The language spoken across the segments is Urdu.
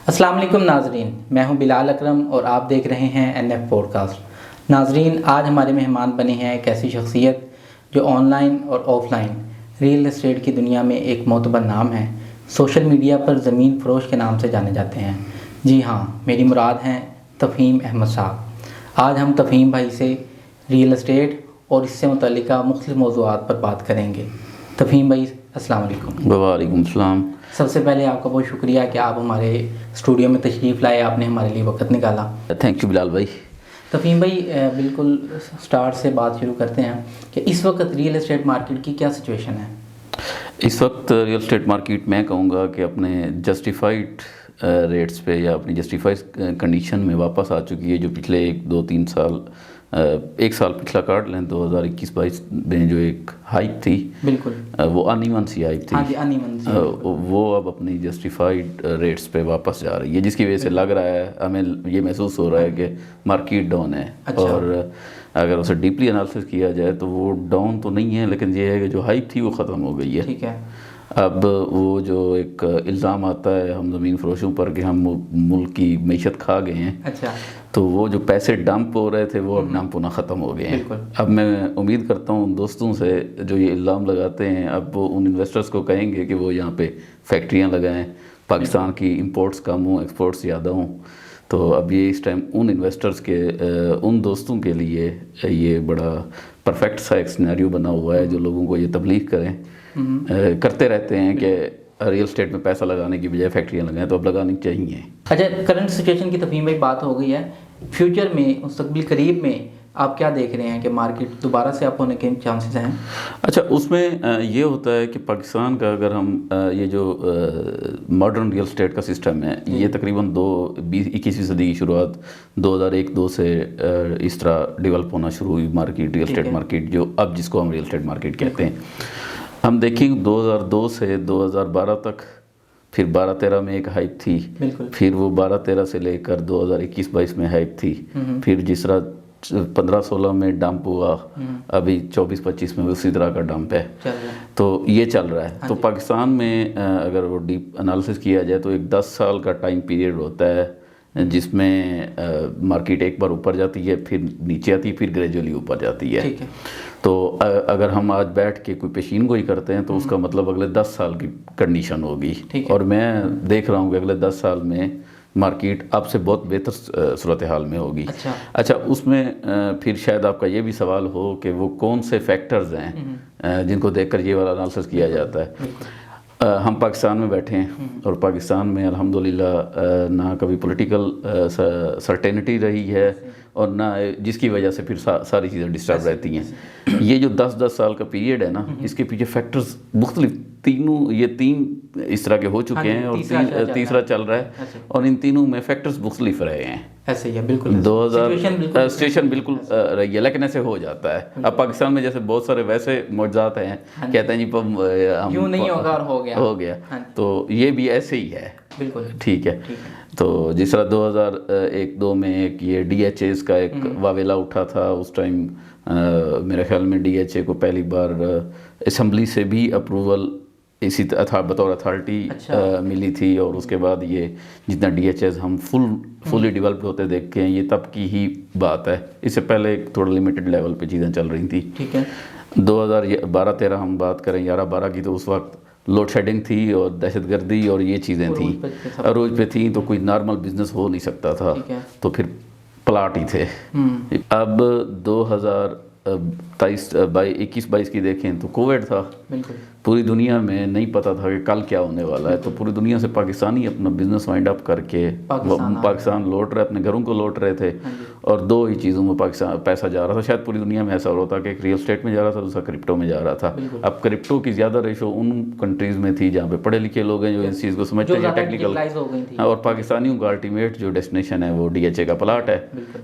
السلام علیکم ناظرین، میں ہوں بلال اکرم اور آپ دیکھ رہے ہیں NF پوڈکاسٹ۔ ناظرین، آج ہمارے مہمان بنے ہیں ایک ایسی شخصیت جو آن لائن اور آف لائن ریئل اسٹیٹ کی دنیا میں ایک معتبر نام ہے۔ سوشل میڈیا پر زمین فروش کے نام سے جانے جاتے ہیں۔ جی ہاں، میری مراد ہیں تفہیم احمد صاحب۔ آج ہم تفہیم بھائی سے ریئل اسٹیٹ اور اس سے متعلقہ مختلف موضوعات پر بات کریں گے۔ تفہیم بھائی، السلام علیکم۔ وعلیکم السلام۔ سب سے پہلے آپ کا بہت شکریہ کہ آپ ہمارے اسٹوڈیو میں تشریف لائے، آپ نے ہمارے لیے وقت نکالا۔ تھینک یو بلال بھائی۔ تفہیم بھائی، بالکل سٹارٹ سے بات شروع کرتے ہیں کہ اس وقت ریئل اسٹیٹ مارکیٹ کی کیا سچویشن ہے؟ اس وقت ریئل اسٹیٹ مارکیٹ میں کہوں گا کہ اپنے جسٹیفائڈ ریٹس پہ یا اپنی جسٹیفائڈ کنڈیشن میں واپس آ چکی ہے، جو پچھلے 1-2-3 سال، ایک سال پچھلا کاٹ لیں 2021-22 میں جو ایک ہائپ تھی، بالکل وہ ان ایون سی ہائپ تھی، وہ اب اپنی جسٹیفائڈ ریٹس پہ واپس جا رہی ہے، جس کی وجہ سے لگ رہا ہے، ہمیں یہ محسوس ہو رہا ہے کہ مارکیٹ ڈاؤن ہے۔ اور اگر اسے ڈیپلی انالیسس کیا جائے تو وہ ڈاؤن تو نہیں ہے، لیکن یہ ہے کہ جو ہائپ تھی وہ ختم ہو گئی ہے۔ ٹھیک ہے۔ اب وہ جو ایک الزام آتا ہے ہم زمین فروشوں پر کہ ہم ملک کی معیشت کھا گئے ہیں، تو وہ جو پیسے ڈمپ ہو رہے تھے وہ اب ڈمپ ہونا ختم ہو گئے ہیں۔ اب میں امید کرتا ہوں ان دوستوں سے جو یہ الزام لگاتے ہیں، اب وہ ان انویسٹرز کو کہیں گے کہ وہ یہاں پہ فیکٹریاں لگائیں، پاکستان کی امپورٹس کم ہوں، ایکسپورٹس زیادہ ہوں۔ تو اب یہ اس ٹائم ان انویسٹرز کے، ان دوستوں کے لیے یہ بڑا پرفیکٹ سا ایک سینیریو بنا ہوا ہے جو لوگوں کو یہ تبلیغ کرتے رہتے ہیں کہ ریئل اسٹیٹ میں پیسہ لگانے کی بجائے فیکٹریاں لگائیں، تو اب لگانی چاہیے۔ اچھا، کرنٹ سچویشن کی تفہیم میں بات ہو گئی ہے، فیوچر میں، مستقبل قریب میں آپ کیا دیکھ رہے ہیں کہ مارکیٹ دوبارہ سے اپ ہونے کے چانسز ہیں؟ اچھا، اس میں یہ ہوتا ہے کہ پاکستان کا اگر ہم یہ جو ماڈرن ریئل اسٹیٹ کا سسٹم ہے، یہ تقریباً 21ویں صدی کی شروعات 2001-2 سے اس طرح ڈیولپ ہونا شروع ہوئی مارکیٹ، ریئل اسٹیٹ مارکیٹ، جو اب جس کو ہم ریئل اسٹیٹ مارکیٹ کہتے ہیں۔ ہم دیکھیں 2002 سے 2012 تک، پھر 12-13 میں ایک ہائپ تھی، پھر وہ 12-13 سے لے کر 2021-22 میں ہائپ تھی، پھر جس طرح 15-16 میں ڈمپ ہوا، ابھی 24-25 میں اسی طرح کا ڈمپ ہے، تو یہ چل رہا ہے۔ تو پاکستان میں اگر وہ ڈیپ انالیسس کیا جائے تو ایک 10 سال کا ٹائم پیریڈ ہوتا ہے جس میں مارکیٹ ایک بار اوپر جاتی ہے، پھر نیچے آتی ہے، پھر گریجولی اوپر جاتی ہے۔ تو اگر ہم آج بیٹھ کے کوئی پیشین گوئی کرتے ہیں تو اس کا مطلب اگلے 10 سال کی کنڈیشن ہوگی، اور میں دیکھ رہا ہوں کہ اگلے 10 سال میں مارکیٹ اب سے بہت بہتر صورتحال میں ہوگی۔ اچھا، اس میں پھر شاید آپ کا یہ بھی سوال ہو کہ وہ کون سے فیکٹرز ہیں جن کو دیکھ کر یہ والا انالیسس کیا جاتا ہے۔ ہم پاکستان میں بیٹھے ہیں، اور پاکستان میں الحمدللہ نہ کبھی پولیٹیکل سرٹینٹی رہی ہے، اور نہ جس کی وجہ سے پھر ساری چیزیں ڈسٹرب رہتی ہیں۔ یہ جو 10 سال کا پیریڈ ہے نا، اس کے پیچھے فیکٹرز مختلف، یہ تین اس طرح کے ہو چکے ہیں، اور تیسرا چل رہا ہے، اور ان تینوں میں فیکٹرز مختلف رہے ہیں۔ ایسے ہی ہے، بالکل 2000 سچویشن بالکل رہی ہے، لیکن ایسے ہو جاتا ہے۔ اب پاکستان میں جیسے بہت سارے ویسے معجزات ہیں، کہتے ہیں جی یوں نہیں ہوگا اور ہو گیا، تو یہ بھی ایسے ہی ہے، بالکل ٹھیک ہے۔ تو جس طرح 2001-2 میں ایک یہ DHAs کا ایک واویلا اٹھا تھا، اس ٹائم میرے خیال میں DHA کو پہلی بار اسمبلی سے بھی اپروول اسی بطور اتھارٹی ملی تھی، اور اس کے بعد یہ جتنا DHAs ہم فلی ڈیولپ ہوتے دیکھتے ہیں، یہ تب کی ہی بات ہے، اس سے پہلے تھوڑا لمیٹڈ لیول پہ چیزیں چل رہی تھیں۔ ٹھیک ہے، 2012-13 ہم بات کریں 11-12 کی، تو اس وقت لوڈ شیڈنگ تھی اور دہشت گردی اور یہ چیزیں تھیں، عروج پہ تھیں، تو کوئی نارمل بزنس ہو نہیں سکتا تھا، تو پھر پلاٹ ہی تھے۔ اب 2021-22 کی دیکھیں تو کووڈ تھا، پوری دنیا میں نہیں پتا تھا کہ کل کیا ہونے والا ہے، تو پوری دنیا سے پاکستانی اپنا بزنس وائنڈ اپ کر کے پاکستان لوٹ رہے، اپنے گھروں کو لوٹ رہے تھے، اور 2 ہی چیزوں میں پاکستان پیسہ جا رہا تھا۔ شاید پوری دنیا میں ایسا ہو رہا تھا کہ ایک ریئل اسٹیٹ میں جا رہا تھا، دوسرا کرپٹو میں جا رہا تھا۔ اب کرپٹو کی زیادہ ریشو ان کنٹریز میں تھی جہاں پہ پڑھے لکھے لوگ ہیں، جو اس چیز کو سمجھتے ہیں ٹیکنیکل، اور پاکستانیوں کا الٹیمیٹ جو ڈیسٹینیشن ہے وہ DHA کا پلاٹ ہے،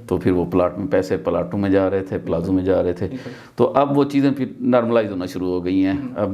تو پھر وہ پلاٹ میں پیسے پلاٹوں میں جا رہے تھے، پلازوں میں جا رہے تھے۔ تو اب وہ چیزیں پھر نارملائز ہونا شروع ہو گئی ہیں۔ اب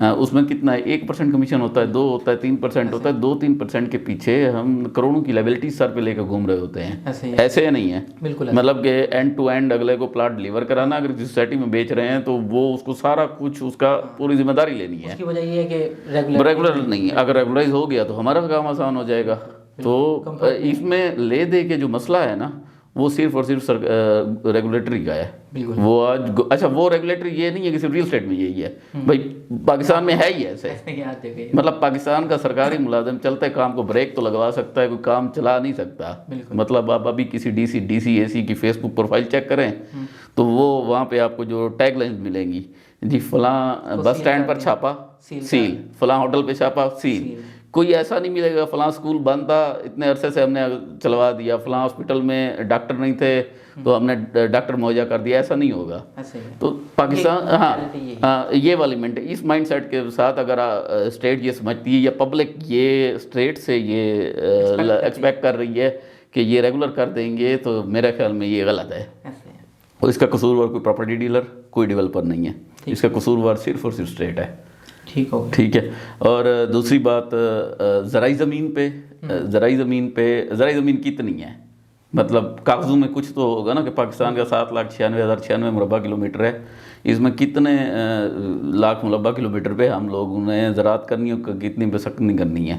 اس میں کتنا ہے 1% کمیشن ہوتا ہے, 2 ہوتا ہے, 3% ہوتا ہے. 2-3% کے پیچھے ہم کروڑوں کی لائبلٹیز سر پہ لے کے گھوم رہے ہوتے ہیں. ایسے نہیں ہے مطلب کہ اینڈ ٹو اینڈ اگلے کو پلاٹ ڈلیور کرانا. اگر کسی سوسائٹی میں بیچ رہے ہیں تو وہ اس کو سارا کچھ اس کا پوری ذمہ داری لینی ہے. اس کی وجہ یہ ہے کہ ریگولر نہیں ہے. اگر ریگولرائز ہو گیا تو ہمارا کام آسان ہو جائے گا. تو اس میں لے دے کے جو مسئلہ ہے نا وہ صرف اور صرف ریگولیٹری کا ہے. وہ آج اچھا وہ ریگولیٹری یہ نہیں ہے کہ صرف ریل اسٹیٹ میں یہی ہے بھائی, پاکستان میں ہے ہی ایسے. مطلب پاکستان کا سرکاری ملازم چلتے کام کو بریک تو لگوا سکتا ہے, کوئی کام چلا نہیں سکتا. مطلب آپ ابھی کسی ڈی سی اے سی کی فیس بک پروفائل چیک کریں تو وہ وہاں پہ آپ کو جو ٹیگ لائنز ملیں گی, جی فلاں بس اسٹینڈ پر چھاپا سیل, فلاں ہوٹل پہ چھاپا سیل. کوئی ایسا نہیں ملے گا فلاں اسکول بند تھا اتنے عرصے سے ہم نے چلوا دیا, فلاں ہاسپٹل میں ڈاکٹر نہیں تھے تو ہم نے ڈاکٹر مہیا کر دیا. ایسا نہیں ہوگا. تو پاکستان ہاں یہ والی اس مائنڈ سیٹ کے ساتھ اگر اسٹیٹ یہ سمجھتی ہے یا پبلک یہ اسٹیٹ سے یہ ایکسپیکٹ کر رہی ہے کہ یہ ریگولر کر دیں گے تو میرے خیال میں یہ غلط ہے. اور اس کا قصوروار کوئی پراپرٹی ڈیلر کوئی ڈیولپر نہیں ہے, اس کا قصوروار صرف اور صرف اسٹیٹ ہے. ٹھیک ہے. اور دوسری بات زرعی زمین کتنی ہے, مطلب کاغذوں میں کچھ تو ہوگا نا کہ پاکستان کا 7,96,096 مربع کلومیٹر ہے. اس میں کتنے لاکھ مربع کلومیٹر پہ ہم لوگوں نے زراعت کرنی ہے, کتنی پہ سکنی کرنی ہے.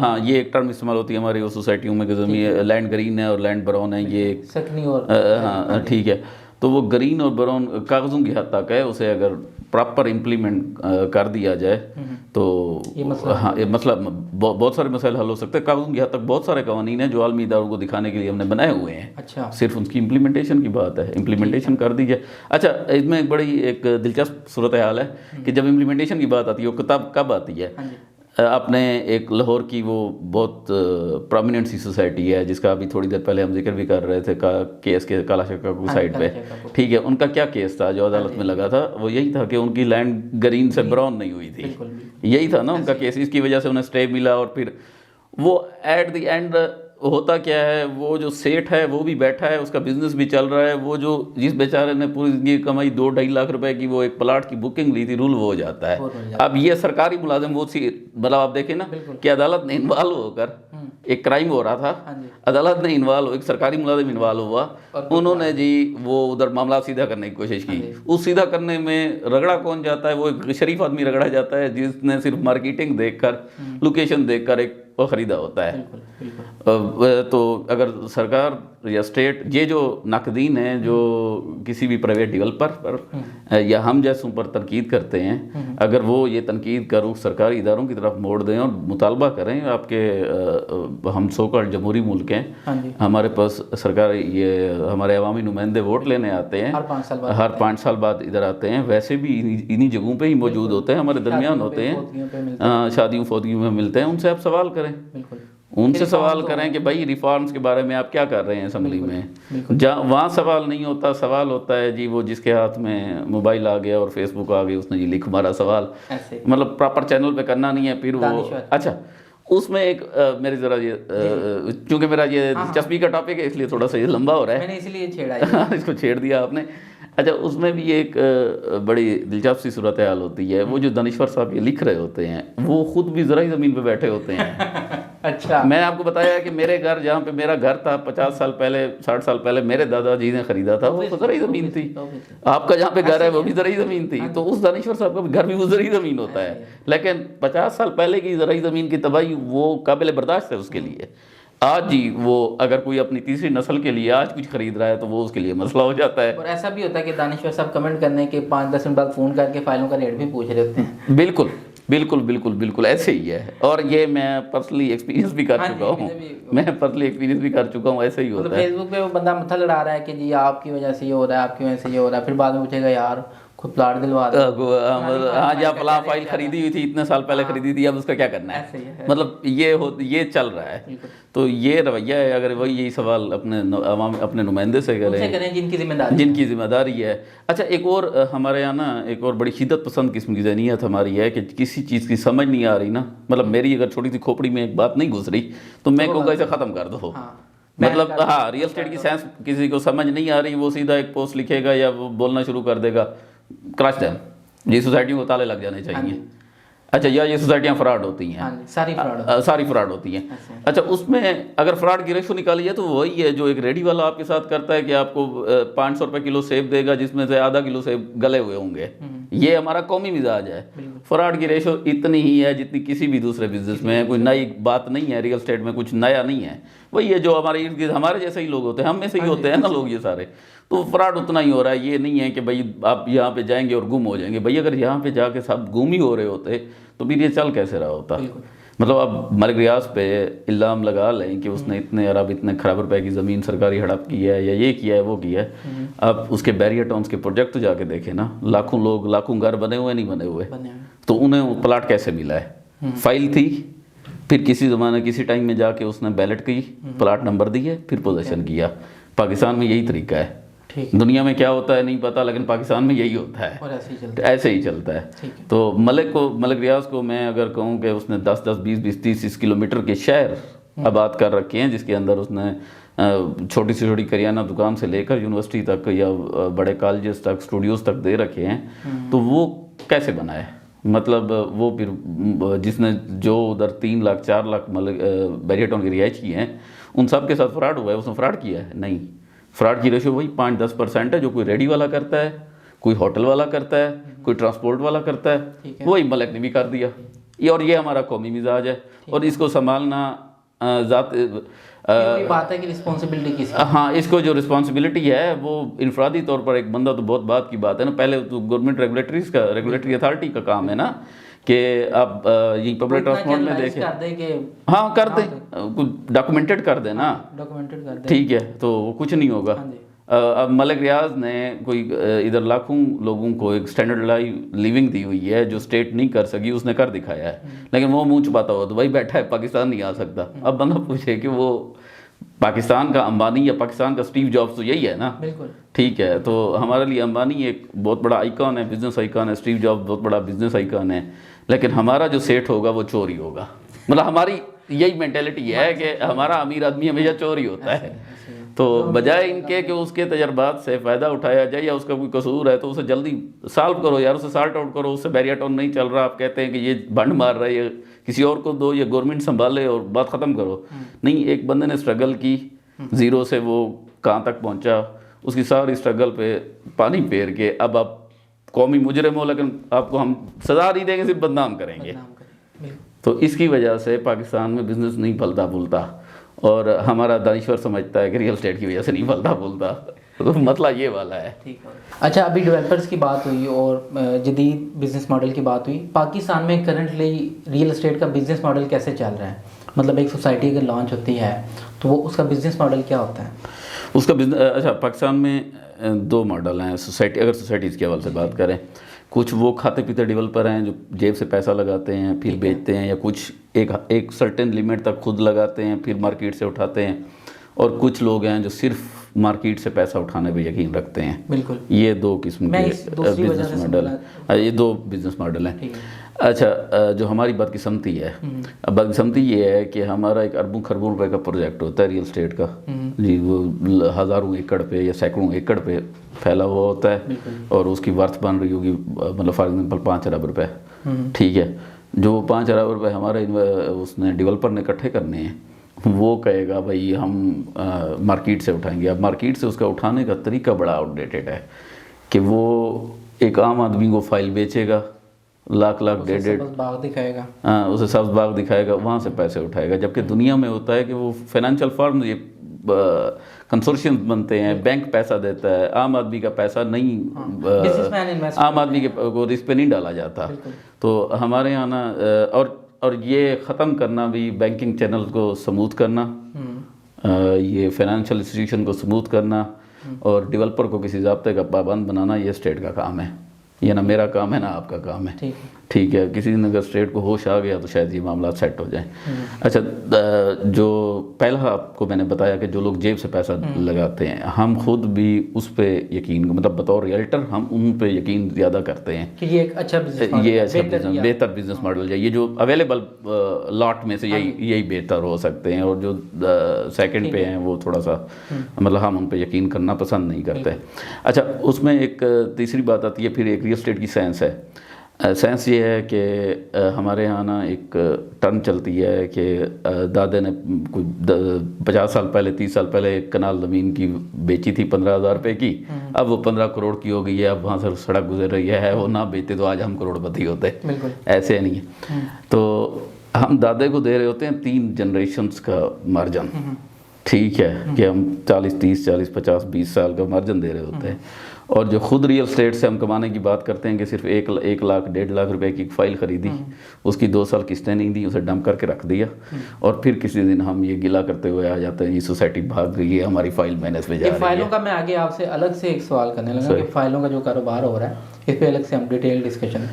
ہاں یہ ایک ٹرم استعمال ہوتی ہے ہماری سوسائٹیوں میں کہ زمین لینڈ گرین ہے اور لینڈ براؤن ہے. یہ سکنی اور ہاں ٹھیک ہے. تو وہ گرین اور براؤن کاغذوں کی حد تک ہے, اسے اگر پراپر امپلیمنٹ کر دیا جائے تو ہاں یہ مسئلہ بہت سارے مسائل حل ہو سکتے ہیں. کاغذوں کی حد تک بہت سارے قوانین ہیں جو عالمی اداروں کو دکھانے کے لیے ہم نے بنائے ہوئے ہیں. صرف ان کی امپلیمنٹیشن کی بات ہے, امپلیمنٹیشن کر دی جائے. اچھا اس میں ایک بڑی ایک دلچسپ صورتحال ہے کہ جب امپلیمنٹیشن کی بات آتی ہے وہ کتاب کب آتی ہے. آپ نے ایک لاہور کی وہ بہت پرومیننٹ سی سوسائٹی ہے جس کا ابھی تھوڑی دیر پہلے ہم ذکر بھی کر رہے تھے کیس کے کالا شکا کو سائڈ پہ, ٹھیک ہے. ان کا کیا کیس تھا جو عدالت میں لگا تھا, وہ یہی تھا کہ ان کی لینڈ گرین سے براؤن نہیں ہوئی تھی. یہی تھا نا ان کا کیس, اس کی وجہ سے انہیں اسٹے ملا. اور پھر وہ ایٹ دی اینڈ ہوتا کیا ہے, وہ جو سیٹ ہے وہ بھی بیٹھا ہے, اس کا بزنس بھی چل رہا ہے. وہ جو جس بیچارے نے پوری زندگی کمائی 2-2.5 لاکھ روپے کی وہ ایک پلاٹ کی بکنگ لی تھی, رول وہ ہو جاتا ہے. اب یہ سرکاری ملازم وہ مطلب آپ دیکھیں نا کہ عدالت نے انوالو ہو کر, ایک کرائم ہو رہا تھا, عدالت نے انوالو, ایک سرکاری ملازم انوالو ہوا, انہوں نے جی وہ ادھر معاملہ سیدھا کرنے کی کوشش کی. اس سیدھا کرنے میں رگڑا کون جاتا ہے, وہ ایک شریف آدمی رگڑا جاتا ہے جس نے صرف مارکیٹنگ دیکھ کر, لوکیشن دیکھ کر ایک خریدا ہوتا ہے. تو اگر سرکار یا اسٹیٹ یہ جو ناقدین ہیں جو کسی بھی پرائیویٹ ڈیولپر پر یا ہم جیسوں پر تنقید کرتے ہیں, اگر وہ یہ تنقید کروں سرکاری اداروں کی طرف موڑ دیں اور مطالبہ کریں, آپ کے ہم سو کالڈ جمہوری ملک ہیں, ہمارے پاس سرکاری یہ ہمارے عوامی نمائندے ووٹ لینے آتے ہیں, ہر 5 سال بعد ادھر آتے ہیں, ویسے بھی انہی جگہوں پہ ہی موجود ہوتے ہیں, ہمارے درمیان ہوتے ہیں, شادیوں فوتگیوں میں ملتے ہیں. ان سے آپ سوال کریں, ان سے سوال کریں کہ بھائی ریفارمز کے بارے میں آپ کیا کر رہے ہیں اسمبلی میں. جہاں وہاں سوال نہیں ہوتا, سوال ہوتا ہے جی وہ جس کے ہاتھ میں موبائل آ گیا اور فیس بک آ گئی اس نے جی لکھ مارا سوال, مطلب پراپر چینل پہ کرنا نہیں ہے. پھر وہ اچھا اس میں ایک میری ذرا یہ چونکہ میرا یہ دلچسپی کا ٹاپک ہے اس لیے تھوڑا سا یہ لمبا ہو رہا ہے, میں نے اس لیے چھیڑا اس کو چھیڑ دیا آپ نے. اچھا اس میں بھی ایک بڑی دلچسپ سی صورتحال ہوتی ہے, وہ جو دانشور صاحب یہ لکھ رہے ہوتے ہیں وہ خود بھی زرعی زمین پہ بیٹھے ہوتے ہیں. اچھا میں نے آپ کو بتایا کہ میرے گھر جہاں پہ میرا گھر تھا 50 سال پہلے 60 سال پہلے میرے دادا جی نے خریدا تھا, وہ زرعی زمین تھی. آپ کا جہاں پہ گھر ہے وہ بھی زرعی زمین تھی, تو اس دانشور صاحب کا گھر بھی وہ زرعی زمین ہوتا ہے. لیکن 50 سال پہلے کی زرعی زمین کی تباہی وہ قابل برداشت ہے اس کے لیے. آج جی وہ اگر کوئی اپنی تیسری نسل کے لیے آج کچھ خرید رہا ہے تو وہ اس کے لیے مسئلہ ہو جاتا ہے. اور ایسا بھی ہوتا ہے کہ دانشور صاحب کمنٹ کرنے کے 5-10 منٹ بعد فون کر کے فائلوں کا ریٹ بھی پوچھ رہے ہوتے ہیں. بالکل بالکل بالکل بالکل ایسے ہی ہے. اور یہ میں پرسنلی ایکسپیرینس بھی کر چکا ہوں, ایسے ہی ہوتا ہے. فیس بک پہ وہ بندہ متھا لڑا رہا ہے کہ جی آپ کی وجہ سے یہ ہو رہا ہے, آپ کی وجہ سے یہ ہو رہا ہے, پھر بعد میں پوچھے گا یار خود پلاٹ دلوا دو, ہاں جی آپ فلاں فائل خریدی ہوئی تھی اتنے سال پہلے خریدی تھی, اب اس کا کیا کرنا ہے. مطلب یہ چل رہا ہے. تو یہ رویہ ہے. اگر وہی یہی سوال اپنے نمائندے سے کریں جن کی ذمہ داری ہے. اچھا ایک اور ہمارے یہاں نا ایک اور بڑی شدت پسند قسم کی ذہنیت ہماری ہے کہ کسی چیز کی سمجھ نہیں آ رہی نا, مطلب میری اگر چھوٹی سی کھوپڑی میں ایک بات نہیں گھس رہی تو میں کہوں گا اسے ختم کر دو. مطلب ہاں ریئل اسٹیٹ کی سائنس کسی کو سمجھ نہیں آ رہی, وہ سیدھا ایک پوسٹ لکھے گا یا وہ بولنا شروع کر دے گا کراش دیم, یہ سوسائٹیوں کو تالے لگ جانے چاہیے. اچھا, یا یہ سوسائٹیاں فراڈ ہوتی ہیں؟ ساری فراڈ ہوتی ہیں. اچھا, اس میں اگر فراڈ کی ریشو نکالی ہے تو وہی ہے جو ایک ریڈی والا آپ کے ساتھ کرتا ہے کہ آپ کو 500 روپے کلو سیب دے گا جس میں سے آدھا کلو سیب گلے ہوئے ہوں گے. یہ ہمارا قومی مزاج ہے. فراڈ کی ریشو اتنی ہی ہے جتنی کسی بھی دوسرے بزنس میں ہے. کوئی نئی بات نہیں ہے, ریئل اسٹیٹ میں کچھ نیا نہیں ہے. وہی ہے جو ہمارے ارد گرد ہمارے جیسے ہی لوگ ہوتے ہیں, ہم میں سے ہی ہوتے ہیں نا لوگ یہ سارے. تو فراڈ اتنا ہی ہو رہا ہے. یہ نہیں ہے کہ بھائی آپ یہاں پہ جائیں گے اور گم ہو جائیں گے. بھائی اگر یہاں پہ جا کے سب گم ہی ہو رہے ہوتے تو پھر یہ چل کیسے رہا ہوتا؟ مطلب اب ملک ریاض پہ الزام لگا لیں کہ اس نے اتنے ارب اتنے خراب روپے کی زمین سرکاری ہڑپ کی ہے یا یہ کیا ہے وہ کیا ہے. اب اس کے بیریئر ٹاؤنس کے پروجیکٹ تو جا کے دیکھیں نا, لاکھوں لوگ, لاکھوں گھر بنے ہوئے نہیں بنے ہوئے, تو انہیں پلاٹ کیسے ملا ہے؟ فائل تھی, پھر کسی زمانے کسی ٹائم میں جا کے اس نے بیلٹ کی, پلاٹ نمبر دیے, پھر پوزیشن کیا. پاکستان میں یہی طریقہ ہے. دنیا میں کیا ہوتا ہے نہیں پتا, لیکن پاکستان میں یہی ہوتا ہے, ایسے ہی چلتا ہے. تو ملک ریاض کو میں اگر کہوں کہ اس نے 10-10, 20-20, 30 کلومیٹر کے شہر آباد کر رکھے ہیں جس کے اندر اس نے چھوٹی سے چھوٹی کریانہ دکان سے لے کر یونیورسٹی تک یا بڑے کالجز تک, اسٹوڈیوز تک دے رکھے ہیں, تو وہ کیسے بنا ہے؟ مطلب وہ پھر جس نے جو ادھر 3 لاکھ 4 لاکھ بیریئر ٹاؤن کی رہائش کی ہیں ان سب کے ساتھ فراڈ ہوا ہے؟ اس نے فراڈ کیا ہے؟ نہیں. فراڈ کی ریشو وہی 5-10% ہے جو کوئی ریڈی والا کرتا ہے, کوئی ہوٹل والا کرتا ہے, کوئی ٹرانسپورٹ والا کرتا ہے. وہی ملک نے بھی کر دیا. اور یہ ہمارا قومی مزاج ہے, اور اس کو سنبھالنا ذات بات ہے کہ رسپانسبلٹی کس کی؟ ہاں, اس کو جو رسپانسبلٹی ہے وہ انفرادی طور پر ایک بندہ تو بہت بات کی بات ہے نا. پہلے تو گورنمنٹ ریگولیٹری اتھارٹی کا کام ہے نا کہ آپ یہ پبلک ٹرانسپورٹ میں دیکھیں, ہاں کر دیں, ڈاکومنٹڈ کر دیں نا, ٹھیک ہے, تو وہ کچھ نہیں ہوگا. اب ملک ریاض نے کوئی ادھر لاکھوں لوگوں کو ایک اسٹینڈرڈ لیونگ دی ہوئی ہے جو اسٹیٹ نہیں کر سکی, اس نے کر دکھایا ہے. لیکن وہ منہ چھپاتا ہوا تو بھائی بیٹھا ہے, پاکستان نہیں آ سکتا. اب بندہ پوچھے کہ وہ پاکستان کا امبانی یا پاکستان کا اسٹیو جابس تو یہی ہے نا, ٹھیک ہے. تو ہمارے لیے امبانی ایک بہت بڑا آئیکن ہے, بزنس آئیکن ہے, اسٹیو جابس بہت بڑا بزنس آئیکن ہے, لیکن ہمارا جو سیٹ ہوگا وہ چور ہی ہوگا. مطلب ہماری یہی مینٹیلٹی ہے کہ ہمارا امیر آدمی ہمیشہ چور ہی ہوتا ہے. تو بجائے ان کے کہ اس کے تجربات سے فائدہ اٹھایا جائے یا اس کا کوئی قصور ہے تو اسے جلدی سالو کرو یار, اسے سارٹ آؤٹ کرو. اس سے بیریئر ٹاؤن نہیں چل رہا, آپ کہتے ہیں کہ یہ بھنڈ مار رہا ہے, یہ کسی اور کو دو, یہ گورنمنٹ سنبھالے اور بات ختم کرو. نہیں, ایک بندے نے اسٹرگل کی, زیرو سے وہ کہاں تک پہنچا, اس کی ساری اسٹرگل پہ پانی پھیر کے اب آپ قومی مجرم ہو, لیکن آپ کو ہم سزا نہیں دیں گے, صرف بدنام کریں گے. تو اس کی وجہ سے پاکستان میں بزنس نہیں پھلتا پھولتا, اور ہمارا دانشور سمجھتا ہے کہ ریئل اسٹیٹ کی وجہ سے نہیں پھلتا پھولتا. تو مسئلہ یہ والا ہے. اچھا, ابھی ڈیولپرز کی بات ہوئی اور جدید بزنس ماڈل کی بات ہوئی. پاکستان میں کرنٹلی ریئل اسٹیٹ کا بزنس ماڈل کیسے چل رہا ہے؟ مطلب ایک سوسائٹی اگر لانچ ہوتی ہے تو وہ اس کا بزنس ماڈل کیا ہوتا ہے؟ اس کا بزنس, اچھا پاکستان میں 2 ماڈل ہیں سوسائٹی, اگر سوسائٹیز کے حوالے سے بات کریں. کچھ وہ کھاتے پیتے ڈیولپر ہیں جو جیب سے پیسہ لگاتے ہیں پھر بیچتے ہیں, یا کچھ ایک سرٹن لیمٹ تک خود لگاتے ہیں پھر مارکیٹ سے اٹھاتے ہیں, اور کچھ لوگ ہیں جو صرف مارکیٹ سے پیسہ اٹھانے پہ یقین رکھتے ہیں. بالکل, یہ 2 قسم کے بزنس ماڈل ہیں, یہ 2 بزنس ماڈل ہیں. اچھا, جو ہماری بدقسمتی ہے, بدقسمتی یہ ہے کہ ہمارا ایک اربوں خربوں روپے کا پروجیکٹ ہوتا ہے ریئل اسٹیٹ کا, جی وہ ہزاروں ایکڑ پہ یا سینکڑوں ایکڑ پہ پھیلا ہوا ہوتا ہے, اور اس کی ورتھ بن رہی ہوگی مطلب فار ایگزامپل 5 ارب روپے, ٹھیک ہے. جو 5 ارب روپے ہمارے اس نے ڈیولپر نے اکٹھے کرنے ہیں, وہ کہے گا بھائی ہم مارکیٹ سے اٹھائیں گے. اب مارکیٹ سے اس کا اٹھانے کا طریقہ بڑا آؤٹ ڈیٹڈ ہے کہ وہ ایک عام آدمی کو فائل بیچے گا, لاکھ ڈیڑھ باغ دکھائے گا, ہاں اسے سبز باغ دکھائے گا, وہاں سے پیسے اٹھائے گا. جبکہ دنیا میں ہوتا ہے کہ وہ فائنینشیل فارم, یہ کنسورشیم بنتے ہیں, بینک پیسہ دیتا ہے, عام آدمی کا پیسہ نہیں, عام آدمی کو رسک پہ نہیں ڈالا جاتا. تو ہمارے یہاں نا, اور یہ ختم کرنا بھی, بینکنگ چینل کو سموتھ کرنا, یہ فائنینشیل انسٹیٹیوشن کو سموتھ کرنا, اور ڈیولپر کو کسی ضابطے کا پابند بنانا, یہ اسٹیٹ کا کام ہے. یہ نہ میرا کام ہے نہ آپ کا کام ہے. ٹھیک ہے، کسی دن اگر اسٹیٹ کو ہوش آ گیا تو شاید یہ معاملات سیٹ ہو جائیں۔ اچھا، جو پہلا آپ کو میں نے بتایا کہ جو لوگ جیب سے پیسہ لگاتے ہیں، ہم خود بھی اس پہ یقین، مطلب بطور ریئلٹر ہم ان پہ یقین زیادہ کرتے ہیں کہ یہ ایک اچھا بزنس ماڈل، یہ اچھا بہتر بزنس ماڈل ہے، یہ جو اویلیبل لاٹ میں سے یہی بہتر ہو سکتے ہیں، اور جو سیکنڈ پہ ہیں وہ تھوڑا سا مطلب ہم ان پہ یقین کرنا پسند نہیں کرتے۔ اچھا، اس میں ایک تیسری بات آتی ہے، پھر ایک ریئل اسٹیٹ کی سائنس ہے۔ سائنس یہ ہے کہ ہمارے یہاں نا ایک ٹرم چلتی ہے کہ دادے نے کوئی 50 سال پہلے 30 سال پہلے ایک کنال زمین کی بیچی تھی 15,000 روپے کی، اب وہ 15 کروڑ کی ہو گئی ہے، اب وہاں سے سڑک گزر رہی ہے، وہ نہ بیچتے تو آج ہم کروڑ پتی ہوتے۔ ایسے نہیں ہے، تو ہم دادے کو دے رہے ہوتے ہیں 3 جنریشنز کا مارجن، ٹھیک ہے، کہ ہم 40 30 40 50 20 سال کا مارجن دے رہے ہوتے ہیں۔ اور جو خود ریئل اسٹیٹ سے ہم کمانے کی بات کرتے ہیں کہ صرف 1 لاکھ 1.5 لاکھ روپے کی فائل خریدی، اس کی 2 سال قسطیں نہیں دی، اسے ڈمپ کر کے رکھ دیا، اور پھر کسی دن ہم یہ گلا کرتے ہوئے آ جاتے ہیں یہ سوسائٹی بھاگ گئی ہے، ہماری فائل مائنس میں جا رہی ہے۔ فائلوں کا میں آگے آپ سے الگ سے ایک سوال کرنے لگا کہ فائلوں کا جو کاروبار ہو رہا ہے اس پہ الگ سے ہم ڈیٹیل ڈسکشن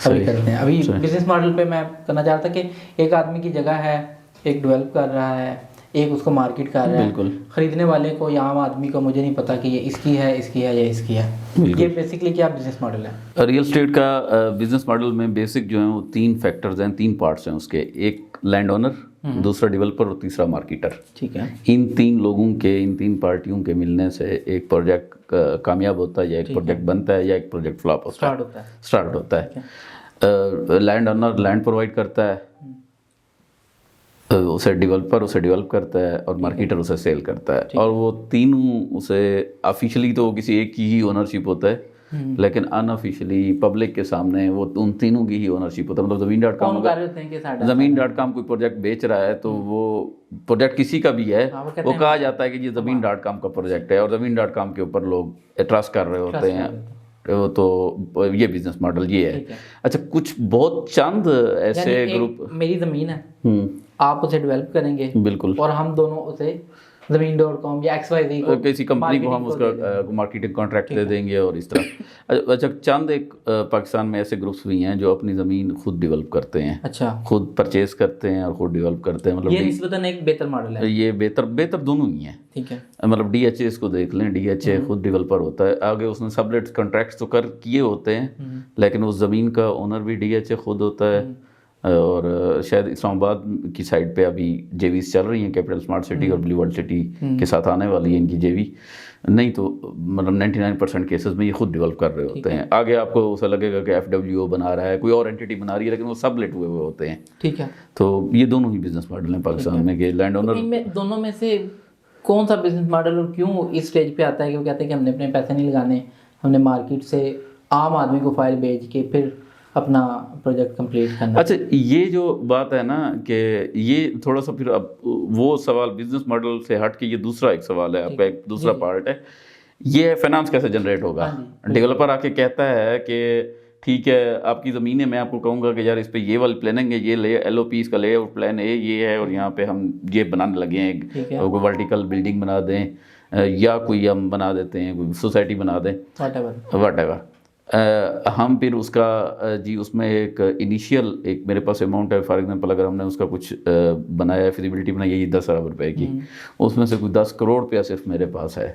ابھی کرتے ہیں۔ ابھی بزنس ماڈل پہ میں کرنا چاہ رہا تھا کہ ایک آدمی کی جگہ ہے، ایک ڈیولپ کر رہا ہے، ایک اس کو مارکیٹ کر رہا ہے، خریدنے والے کو یا عام آدمی کو مجھے نہیں پتا کہ یہ اس کی ہے یا اس کی ہے، یہ بیسکلی کیا بزنس ماڈل ہے؟ ریئل اسٹیٹ کا بزنس ماڈل میں بیسک جو ہیں وہ 3 فیکٹرز ہیں، 3 پارٹس ہیں اس کے، ایک لینڈ اونر، دوسرا ڈیولپر اور تیسرا مارکیٹر۔ ٹھیک ہے، ان 3 لوگوں کے، ان 3 پارٹیوں کے ملنے سے ایک پروجیکٹ کامیاب ہوتا ہے، یا ایک پروجیکٹ بنتا ہے، یا ایک پروجیکٹ فلاپ اسٹارٹ ہوتا ہے۔ لینڈ اونر لینڈ پرووائڈ کرتا ہے، اسے ڈیولپر اسے ڈیولپ کرتا ہے، اور مارکیٹر اسے سیل کرتا ہے، اور وہ تینوں اسے آفیشلی تو کسی ایک کی ہی اونرشپ ہوتا ہے، لیکن ان آفیشلی پبلک کے سامنے وہ ان تینوں کی ہی اونرشپ ہوتا ہے۔ مطلب زمین.com کوئی پروجیکٹ بیچ رہا ہے تو وہ پروجیکٹ کسی کا بھی ہے، وہ کہا جاتا ہے کہ یہ زمین.com کا پروجیکٹ ہے، اور زمین.com کے اوپر لوگ ٹرسٹ کر رہے ہوتے ہیں، تو یہ بزنس ماڈل یہ ہے۔ اچھا، کچھ بہت چند ایسے گروپ، میری زمین ہے، آپ اسے ڈیولپ کریں گے، بالکل، اور ہم دونوں اسے زمین.com یا XYZ کو کسی کمپنی کو ہم اس کا مارکیٹنگ کانٹریکٹ دے دیں گے، اور اس طرح۔ اچھا، چند ایک پاکستان میں ایسے گروپس بھی ہیں جو اپنی زمین خود ڈیولپ کرتے ہیں، اچھا، خود پرچیز کرتے ہیں اور خود ڈیولپ کرتے ہیں۔ مطلب یہ نسبتاً ایک بہتر ماڈل ہے، یہ بہتر دونوں ہی ہیں، ٹھیک ہے۔ مطلب DHA کو دیکھ لیں، DHA خود ڈیولپر ہوتا ہے، آگے اس نے سب لیٹ کانٹریکٹس تو کیے ہوتے ہیں، لیکن اس زمین کا اونر بھی DHA خود ہوتا ہے۔ اور شاید اسلام آباد کی سائڈ پہ ابھی JVs چل رہی ہیں، کیپٹل اسمارٹ سٹی اور بلیو ورلڈ سٹی کے ساتھ آنے والی ہے ان کی JV، نہیں تو مطلب 99% کیسز میں یہ خود ڈیولپ کر رہے ہوتے ہیں۔ آگے آپ کو اسے لگے گا کہ FWO بنا رہا ہے، کوئی اور اینٹی بنا رہی ہے، لیکن وہ سب لیٹ ہوئے ہوتے ہیں، ٹھیک ہے۔ تو یہ دونوں ہی بزنس ماڈل ہیں پاکستان میں کہ لینڈ اونر۔ دونوں میں سے کون سا بزنس ماڈل اور کیوں اس اسٹیج پہ آتا ہے کہ وہ کہتے ہیں کہ ہم نے اپنے پیسے نہیں لگانے، ہم نے مارکیٹ سے عام آدمی کو فائل بیچ کے پھر اپنا پروجیکٹ کمپلیٹ کرنا؟ اچھا، یہ جو بات ہے نا کہ یہ تھوڑا سا پھر اب وہ سوال بزنس ماڈل سے ہٹ کے یہ دوسرا ایک سوال ہے، آپ کا ایک دوسرا پارٹ ہے، یہ ہے فائنانس کیسے جنریٹ ہوگا۔ ڈیولپر آ کے کہتا ہے کہ ٹھیک ہے آپ کی زمین ہے، میں آپ کو کہوں گا کہ یار اس پہ یہ والی پلاننگ ہے، یہ LOP اس کا لے آؤٹ پلان ہے یہ ہے، اور یہاں پہ ہم یہ بنانے لگے ہیں، کوئی ورٹیکل بلڈنگ بنا دیں، یا کوئی ہم بنا دیتے ہیں، کوئی سوسائٹی بنا دیں، واٹ ایور۔ ہم پھر اس کا جی اس میں ایک انیشیل ایک میرے پاس اماؤنٹ ہے، فار ایگزامپل اگر ہم نے اس کا کچھ بنایا ہے، فیزیبلٹی بنائی ہے 10 ارب روپے کی، اس میں سے کوئی 10 کروڑ روپیہ صرف میرے پاس ہے،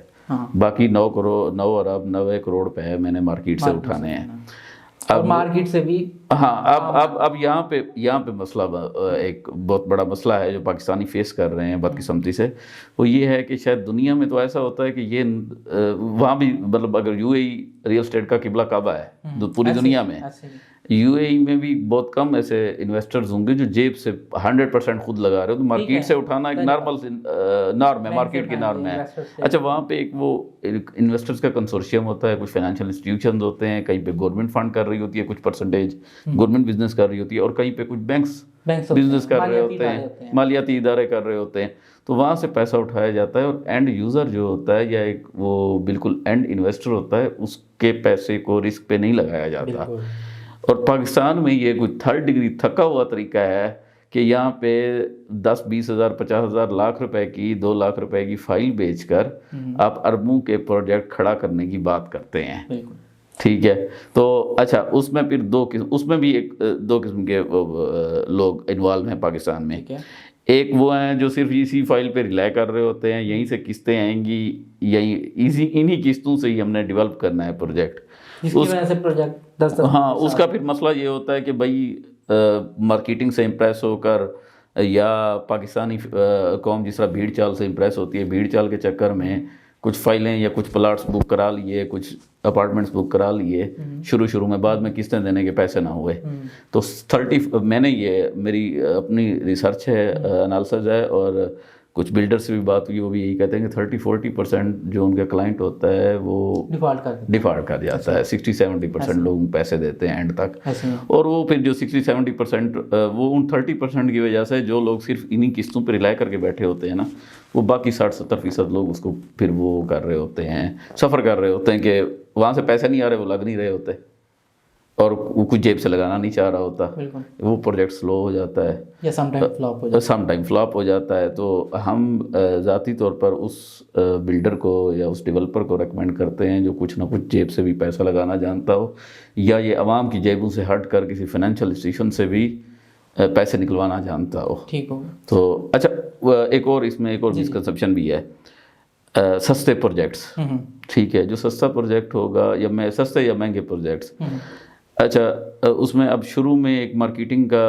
باقی 9 ارب 90 کروڑ روپے میں نے مارکیٹ سے اٹھانے ہیں۔ اور مارکیٹ سے بھی ہاں، اب یہاں پہ مسئلہ ایک بہت بڑا مسئلہ ہے جو پاکستانی فیس کر رہے ہیں بدقسمتی سے، وہ یہ ہے کہ شاید دنیا میں تو ایسا ہوتا ہے کہ یہ وہاں بھی مطلب اگر UAE ریئل اسٹیٹ کا قبلہ کعبہ ہے پوری دنیا میں، UAE میں بھی بہت کم ایسے انویسٹرز ہوں گے جو جیب سے 100% خود لگا رہے ہو، تو مارکیٹ سے اٹھانا ایک نارم ہے، مارکیٹ کی نارم ہے۔ اچھا، وہاں پہ ایک وہ انویسٹرز کا کنسورشیم ہوتا ہے، کچھ فائنینشیل انسٹیٹیوشنز ہوتے ہیں، کہیں پہ گورنمنٹ فنڈ کر رہی ہوتی ہے کچھ پرسنٹیج، گورنمنٹ بزنس کر رہی ہوتی ہے، اور کہیں پہ کچھ بینکس بزنس کر رہے ہوتے ہیں، مالیاتی ادارے کر رہے ہوتے ہیں، تو وہاں سے پیسہ اٹھایا جاتا ہے، اور اینڈ یوزر جو ہوتا ہے یا ایک وہ بالکل اینڈ انویسٹر ہوتا ہے، اس کے پیسے کو رسک پہ نہیں لگایا جاتا۔ اور پاکستان میں یہ کوئی 3rd ڈگری تھکا ہوا طریقہ ہے کہ یہاں پہ 10 20 ہزار 50 ہزار لاکھ روپے کی 2 لاکھ روپے کی فائل بیچ کر آپ اربوں کے پروجیکٹ کھڑا کرنے کی بات کرتے ہیں۔ ٹھیک ہے. تو اچھا اس میں پھر اس میں بھی دو قسم کے لوگ انوالو ہیں پاکستان میں. ایک وہ ہیں جو صرف اسی فائل پہ ریلائی کر رہے ہوتے ہیں, یہیں سے قسطیں آئیں گی, یہیں انہی قسطوں سے ہی ہم نے ڈیولپ کرنا ہے پروجیکٹ. جس کی وجہ سے پروجیکٹ ہاں اس کا پھر مسئلہ یہ ہوتا ہے کہ بھائی مارکیٹنگ سے امپریس ہو کر یا پاکستانی قوم جس طرح بھیڑ چال سے امپریس ہوتی ہے, بھیڑ چال کے چکر میں کچھ فائلیں یا کچھ پلاٹس بک کرا لیے, کچھ اپارٹمنٹس بک کرا لیے شروع میں, بعد میں قسطیں دینے کے پیسے نہ ہوئے. تو 30 میں نے یہ میری اپنی ریسرچ ہے, انالسز ہے, اور کچھ بلڈر سے بھی بات ہوئی, وہ بھی یہی کہتے ہیں کہ 30-40% جو ان کا کلائنٹ ہوتا ہے وہ ڈیفالٹ کر جاتا ہے. 60-70% لوگ پیسے دیتے ہیں اینڈ تک, اور وہ پھر جو 60-70% وہ ان 30% کی وجہ سے جو لوگ صرف انہی قسطوں پہ ریلائی کر کے بیٹھے ہوتے ہیں نا, وہ باقی 60-70% لوگ اس کو پھر وہ کر رہے ہوتے ہیں, سفر کر رہے ہوتے ہیں کہ وہاں سے پیسے نہیں آ رہے, وہ لگ نہیں رہے ہوتے, اور وہ کچھ جیب سے لگانا نہیں چاہ رہا ہوتا, وہ پروجیکٹ سلو ہو جاتا ہے یا سم ٹائم فلاپ ہو جاتا ہے. تو ہم ذاتی طور پر اس بلڈر کو یا اس ڈیولپر کو ریکمینڈ کرتے ہیں جو کچھ نہ کچھ جیب سے بھی پیسہ لگانا جانتا ہو, یا یہ عوام کی جیبوں سے ہٹ کر کسی فائنینشیل انسٹیٹیوشن سے بھی پیسے نکلوانا جانتا ہو. ٹھیک ہو. تو اچھا ایک اور اس میں ایک اور مسکنسیپشن بھی ہے, سستے پروجیکٹس. ٹھیک ہے, جو سستا پروجیکٹ ہوگا یا سستے یا مہنگے پروجیکٹس, اچھا اس میں اب شروع میں ایک مارکیٹنگ کا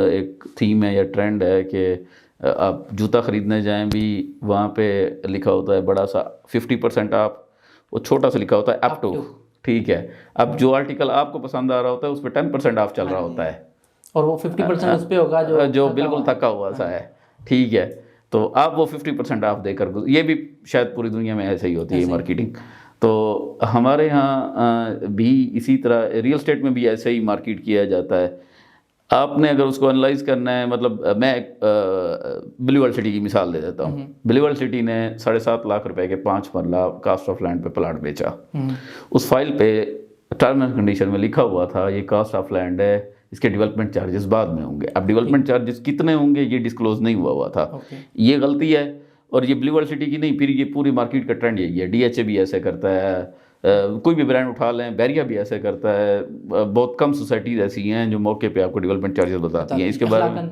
ایک تھیم ہے یا ٹرینڈ ہے کہ آپ جوتا خریدنے جائیں بھی وہاں پہ لکھا ہوتا ہے بڑا سا 50% آف, وہ چھوٹا سا لکھا ہوتا ہے اپ ٹو. ٹھیک ہے, اب جو آرٹیکل آپ کو پسند آ رہا ہوتا ہے اس پہ 10% آف چل رہا ہوتا ہے, اور وہ 50% اس پہ ہوگا جو بالکل تھکا ہوا سا ہے. ٹھیک ہے, تو آپ وہ 50% آف دے کر, یہ بھی شاید پوری دنیا میں ایسے ہی ہوتی ہے مارکیٹنگ. تو ہمارے ہاں بھی اسی طرح ریئل اسٹیٹ میں بھی ایسے ہی مارکیٹ کیا جاتا ہے. آپ نے اگر اس کو انالائز کرنا ہے, مطلب میں بلیو ورلڈ سٹی کی مثال دے دیتا ہوں. بلیو ورلڈ سٹی نے 7.5 لاکھ روپے کے 5 مرلہ کاسٹ آف لینڈ پہ پلاٹ بیچا. اس فائل پہ ٹرم اینڈ کنڈیشن میں لکھا ہوا تھا یہ کاسٹ آف لینڈ ہے, اس کے ڈیولپمنٹ چارجز بعد میں ہوں گے. اب ڈیولپمنٹ چارجز کتنے ہوں گے یہ ڈسکلوز نہیں ہوا تھا. یہ غلطی ہے, اور یہ بلیو ورلڈ سٹی کی نہیں, پھر یہ پوری مارکیٹ کا ٹرینڈ یہی ہے. DHA بھی ایسے کرتا ہے, کوئی بھی برانڈ اٹھا لیں, بیریا بھی ایسے کرتا ہے. بہت کم سوسائٹیز ایسی ہیں جو موقع پہ آپ کو ڈیولپمنٹ چارجز بتاتی ہیں. اس کے بارے میں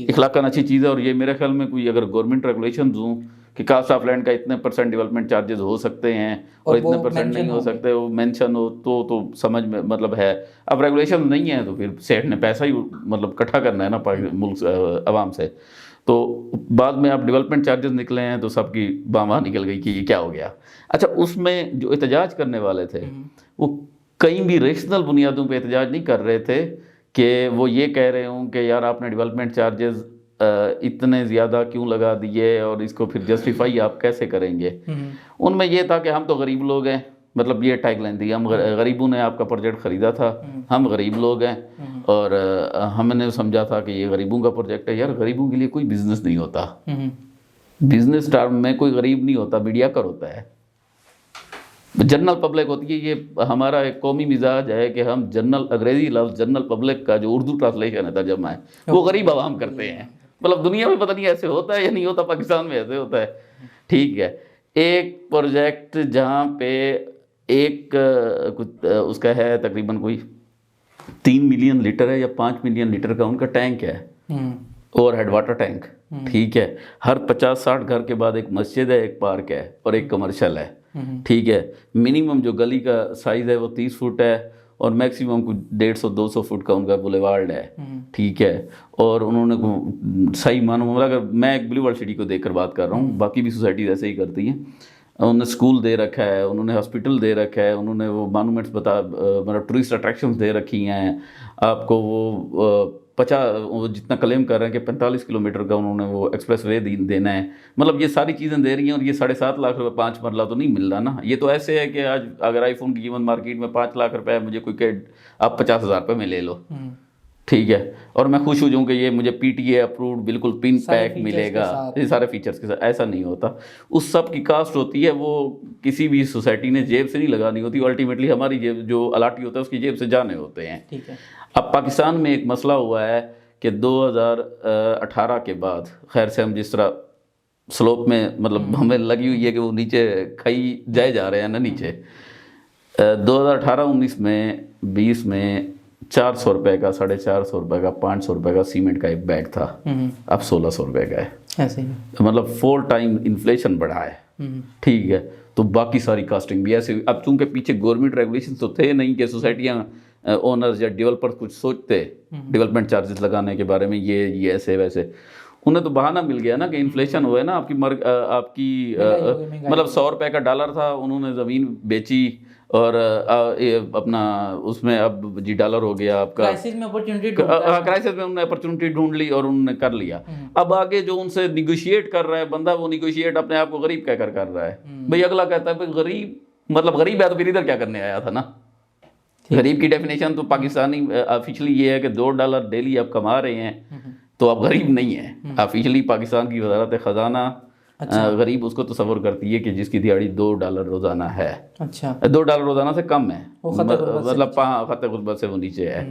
اخلاقاً اچھی چیز ہے, اور یہ میرے خیال میں کوئی اگر گورنمنٹ ریگولیشنز ہوں کہ کاسٹ آف لینڈ کا اتنے % ڈیولپمنٹ چارجز ہو سکتے ہیں اور اتنے % نہیں ہو سکتے, وہ مینشن ہو تو سمجھ میں مطلب ہے. اب ریگولیشن نہیں ہے تو پھر سیٹ نے پیسہ ہی مطلب اکٹھا کرنا ہے نا ملک عوام سے. تو بعد میں اب ڈیولپمنٹ چارجز نکلے ہیں تو سب کی باں نکل گئی کہ یہ کیا ہو گیا. اچھا اس میں جو احتجاج کرنے والے تھے وہ کہیں بھی ریشنل بنیادوں پہ احتجاج نہیں کر رہے تھے کہ وہ یہ کہہ رہے ہوں کہ یار آپ نے ڈیولپمنٹ چارجز اتنے زیادہ کیوں لگا دیے اور اس کو پھر جسٹیفائی آپ کیسے کریں گے. ان میں یہ تھا کہ ہم تو غریب لوگ ہیں, مطلب یہ ٹیگ لائن تھی, ہم غریبوں نے آپ کا پروجیکٹ خریدا تھا, ہم غریب لوگ ہیں, اور ہم نے سمجھا تھا کہ یہ غریبوں کا پروجیکٹ ہے. یار غریبوں کے لیے کوئی بزنس نہیں ہوتا, بزنس ٹرم میں کوئی غریب نہیں ہوتا, میڈیا کر ہوتا ہے, جنرل پبلک ہوتی ہے. یہ ہمارا ایک قومی مزاج ہے کہ ہم انگریزی لفظ جنرل پبلک کا جو اردو ٹرانسلیشن ہے ترجمہ ہے وہ غریب عوام کرتے ہیں. مطلب دنیا میں پتہ نہیں ایسے ہوتا ہے یا نہیں ہوتا, پاکستان میں ایسے ہوتا ہے. ٹھیک ہے, ایک پروجیکٹ جہاں پہ ایک اس کا ہے تقریباً کوئی 3 ملین لیٹر ہے یا 5 ملین لیٹر کا ان کا ٹینک ہے, اوور ہیڈ واٹر ٹینک. ٹھیک ہے, ہر 50-60 گھر کے بعد ایک مسجد ہے, ایک پارک ہے اور ایک کمرشل ہے. ٹھیک ہے, منیمم جو گلی کا سائز ہے وہ 30 فٹ ہے, اور میکسیمم کچھ 150-200 فٹ کا ان کا بولیوارڈ ہے. ٹھیک ہے, اور انہوں نے صحیح مانو, اگر میں ایک بلیو ورلڈ سٹی کو دیکھ کر بات کر رہا ہوں, باقی بھی سوسائٹیز ایسے ہی کرتی ہیں. انہوں نے اسکول دے رکھا ہے, انہوں نے ہاسپٹل دے رکھا ہے, انہوں نے وہ مانومنٹس مطلب ٹورسٹ اٹریکشنز دے رکھی ہیں آپ کو. وہ جتنا کلیم کر رہے ہیں کہ 45 کلومیٹر کا انہوں نے وہ ایکسپریس وے دینا ہے. مطلب یہ ساری چیزیں دے رہی ہیں, اور یہ 7.5 لاکھ روپے 5 مرلہ تو نہیں مل رہا نا. یہ تو ایسے ہے کہ آج اگر آئی فون کی قیمت مارکیٹ میں 5 لاکھ روپے ہے, مجھے کوئی کہ آپ 50,000 روپے میں لے لو. ٹھیک ہے, اور میں خوش ہو جاؤں کہ یہ مجھے PTA اپروڈ بالکل پن پیک ملے گا, یہ سارے فیچرز کے ساتھ. ایسا نہیں ہوتا. اس سب کی کاسٹ ہوتی ہے, وہ کسی بھی سوسائٹی نے جیب سے نہیں لگانی ہوتی, الٹیمیٹلی ہماری جیب جو الاٹی ہوتا ہے اس کی جیب سے جانے ہوتے ہیں. اب پاکستان میں ایک مسئلہ ہوا ہے کہ 2018 کے بعد, خیر سے ہم جس طرح سلوپ میں مطلب ہمیں لگی ہوئی ہے کہ وہ نیچے کھائی جائے جا رہے ہیں نا نیچے, 2018-19 میں 20 میں 400 روپے کا 450 روپے کا 500 روپے کا سیمنٹ کا ایک بیگ تھا، اب 1600 روپے کا ہے. ایسے ہی مطلب 4 ٹائم انفلیشن بڑھا ہے. ٹھیک ہے، تو باقی ساری کاسٹنگ بھی ایسے. اب چونکہ پیچھے گورنمنٹ ریگولیشن تو تھے نہیں کہ سوسائٹیاں اونرز یا ڈیولپر کچھ سوچتے ڈیولپمنٹ چارجز لگانے کے بارے میں، یہ ایسے ویسے. انہیں تو بہانہ مل گیا نا کہ انفلیشن ہوا ہے نا، آپ کی مطلب 100 روپے کا ڈالر تھا، انہوں نے زمین بیچی اور اپنا اس میں اب جی ڈالر ہو گیا آپ کا. کرائسس میں انہوں نے اپرچونٹی ڈھونڈ لی اور انہوں نے کر لیا. اب آگے جو ان سے نیگوشیٹ کر رہا ہے بندہ، وہ نیگوشیٹ اپنے آپ کو غریب کہہ کر رہا ہے. بھئی اگلا کہتا ہے بھئی غریب مطلب غریب ہے تو پھر ادھر کیا کرنے آیا تھا نا. غریب کی ڈیفینیشن تو پاکستانی آفیشلی یہ ہے کہ $2 ڈیلی آپ کما رہے ہیں تو آپ غریب نہیں ہیں. آفیشلی پاکستان کی وزارت خزانہ غریب اس کو تصور کرتی ہے کہ جس کی دیہاڑی $2 روزانہ ہے. اچھا، $2 روزانہ سے کم ہے، مطلب خط غربت سے وہ نیچے ہے.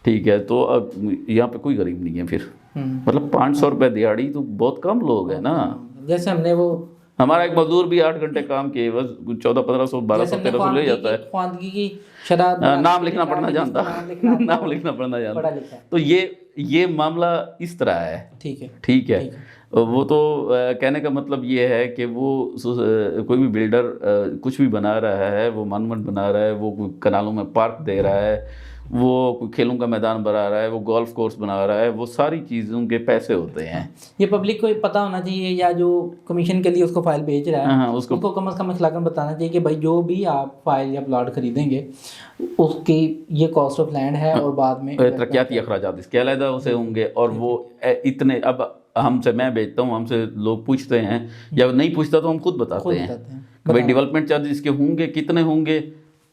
ٹھیک ہے، تو اب یہاں پہ کوئی غریب نہیں ہے. پھر مطلب 500 روپے دیہاڑی تو بہت کم لوگ ہیں نا. جیسے ہم نے وہ ہمارا ایک مزدور بھی 8 گھنٹے کام کیے بس 1400-1500 1200 1300 لے جاتا ہے. خواندگی کی شرح نام لکھنا پڑھنا جانتا، نام لکھنا پڑھنا جانتا. تو یہ معاملہ اس طرح ہے. ٹھیک ہے. وہ تو کہنے کا مطلب یہ ہے کہ وہ کوئی بھی بلڈر کچھ بھی بنا رہا ہے، وہ مانومنٹ بنا رہا ہے، وہ کوئی کنالوں میں پارک دے رہا ہے، وہ کوئی کھیلوں کا میدان بنا رہا ہے، وہ گولف کورس بنا رہا ہے، وہ ساری چیزوں کے پیسے ہوتے ہیں. یہ پبلک کو پتہ ہونا چاہیے، یا جو کمیشن کے لیے اس کو فائل بھیج رہا ہے اس کو کم از کم اخلاقاً بتانا چاہیے کہ بھائی جو بھی آپ فائل یا پلاٹ خریدیں گے اس کی یہ کاسٹ آف لینڈ ہے، اور بعد میں ترقیاتی اخراجات اس کے علیحدہ اسے ہوں گے. اور وہ اتنے اب ہم سے میں بیچتا ہوں، ہم سے لوگ پوچھتے ہیں یا نہیں پوچھتا تو ہم خود بتاتے ہیں کہ بھائی ڈیولپمنٹ چارجز کے ہوں گے، کتنے ہوں گے.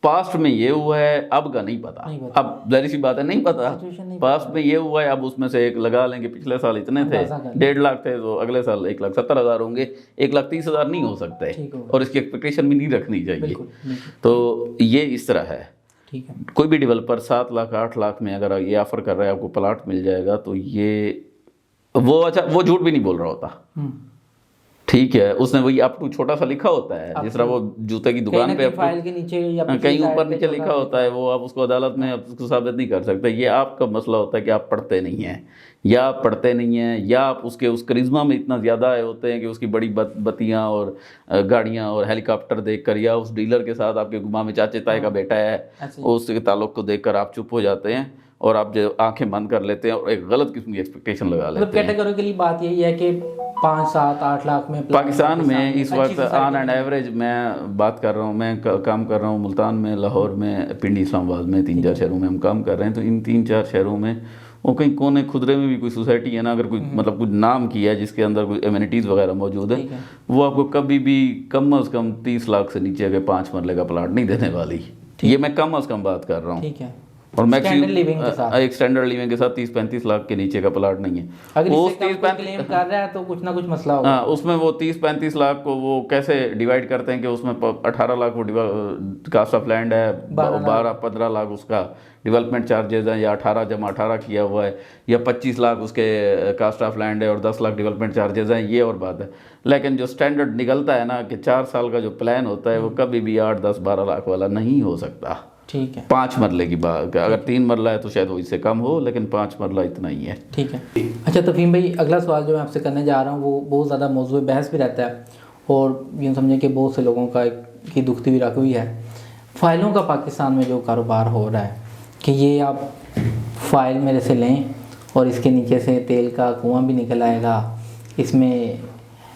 پاسٹ میں یہ ہوا ہے، اب کا نہیں پتا. اب ظاہر سی بات ہے نہیں پتا. پاسٹ میں یہ ہوا ہے، اب اس میں سے ایک لگا لیں گے پچھلے سال اتنے تھے 1.5 لاکھ تھے تو اگلے سال 1,70,000 ہوں گے. 1,30,000 نہیں ہو سکتے اور اس کی ایکسپیکٹیشن بھی نہیں رکھنی چاہیے. تو یہ اس طرح ہے. کوئی بھی ڈیولپر 7 لاکھ 8 لاکھ میں اگر یہ آفر کر رہا ہے آپ کو پلاٹ مل جائے گا تو یہ وہ جھوٹ بھی نہیں بول رہا ہوتا. ٹھیک ہے، اس نے وہی اپ ٹو چھوٹا سا لکھا ہوتا ہے، جس طرح وہ جوتے کی دکان پہ فائل کے نیچے یا کہیں اوپر نیچے لکھا ہوتا ہے، وہ آپ اس کو عدالت میں اس کو ثابت نہیں کر سکتے. یہ آپ کا مسئلہ ہوتا ہے کہ آپ پڑھتے نہیں ہیں، یا آپ پڑھتے نہیں ہیں، یا آپ اس کرزما میں اتنا زیادہ آئے ہوتے ہیں کہ اس کی بڑی بتیاں اور گاڑیاں اور ہیلی کاپٹر دیکھ کر، یا اس ڈیلر کے ساتھ آپ کے گما میں چاچے تائے کا بیٹا ہے اس کے تعلق کو دیکھ کر آپ چپ ہو جاتے ہیں اور آپ جو آنکھیں بند کر لیتے ہیں اور ایک غلط قسم کی ایکسپیکٹیشن لگا لیتے ہیں. مطلب کیٹیگوریکلی بات یہی ہے کہ 5 7 8 لاکھ میں پاکستان میں اس وقت آن اینڈ ایوریج میں بات کر رہا ہوں، میں کام کر رہا ہوں ملتان میں، لاہور میں، پنڈی، اسلام آباد میں، 3-4 شہروں میں ہم کام کر رہے ہیں. تو ان 3-4 شہروں میں وہ کہیں کونے خدرے میں بھی کوئی سوسائٹی ہے نا، اگر کوئی مطلب کوئی نام کیا ہے جس کے اندر کوئی ایمینٹیز وغیرہ موجود ہے، وہ آپ کو کبھی بھی کم از کم 30 لاکھ سے نیچے کے 5 مرلے کا پلاٹ نہیں دینے والی. یہ میں کم از کم بات کر رہا ہوں. اور میکسیمم ایک سٹینڈرڈ لیونگ کے ساتھ 30-35 لاکھ کے نیچے کا پلاٹ نہیں ہے. اگر اس سے کم کلیم کر رہا ہے تو کچھ نہ کچھ مسئلہ ہوگا. اس میں وہ 30-35 لاکھ کو وہ کیسے ڈیوائیڈ کرتے ہیں کہ اس میں 18 لاکھ وہ کاسٹ آف لینڈ ہے، 12-15 لاکھ اس کا ڈیولپمنٹ چارجز ہیں، یا 18 جمع 18 کیا ہوا ہے، یا 25 لاکھ اس کے کاسٹ آف لینڈ ہے اور 10 لاکھ ڈیولپمنٹ چارجز ہیں. یہ اور بات ہے. لیکن جو سٹینڈرڈ نکلتا ہے نا کہ 4 سال کا جو پلان ہوتا ہے وہ کبھی بھی 8-10-12 لاکھ والا نہیں ہو سکتا. ٹھیک ہے، 5 مرلے کی بات، اگر 3 مرلہ ہے تو شاید وہ اس سے کم ہو، لیکن 5 مرلہ اتنا ہی ہے. ٹھیک ہے. اچھا تفہیم بھائی، اگلا سوال جو میں آپ سے کرنے جا رہا ہوں وہ بہت زیادہ موضوع بحث بھی رہتا ہے اور یوں سمجھیں کہ بہت سے لوگوں کی دکھتی بھی رکھ ہوئی ہے. فائلوں کا پاکستان میں جو کاروبار ہو رہا ہے کہ یہ آپ فائل میرے سے لیں اور اس کے نیچے سے تیل کا کنواں بھی نکل آئے گا، اس میں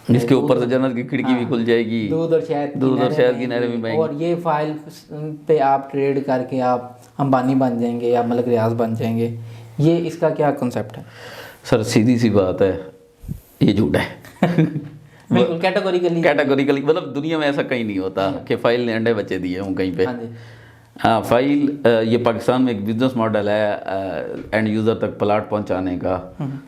جس کے اوپر سے جنت کی کھڑکی بھی کھل جائے گی، دودھ اور شہد کی نہریں بھی بہیں گی، اور یہ فائل پہ آپ ٹریڈ کر کے آپ امبانی بن جائیں گے یا ملک ریاض بن جائیں گے. یہ اس کا کیا کنسیپٹ ہے؟ سر سیدھی سی بات ہے، یہ جھوٹ ہے. بالکل کیٹیگوریکلی مطلب دنیا میں ایسا کہیں نہیں ہوتا کہ فائل نے انڈے بچے دیے ہوں کہیں پہ. ہاں فائل یہ پاکستان میں ایک بزنس ماڈل ہے اینڈ یوزر تک پلاٹ پہنچانے کا،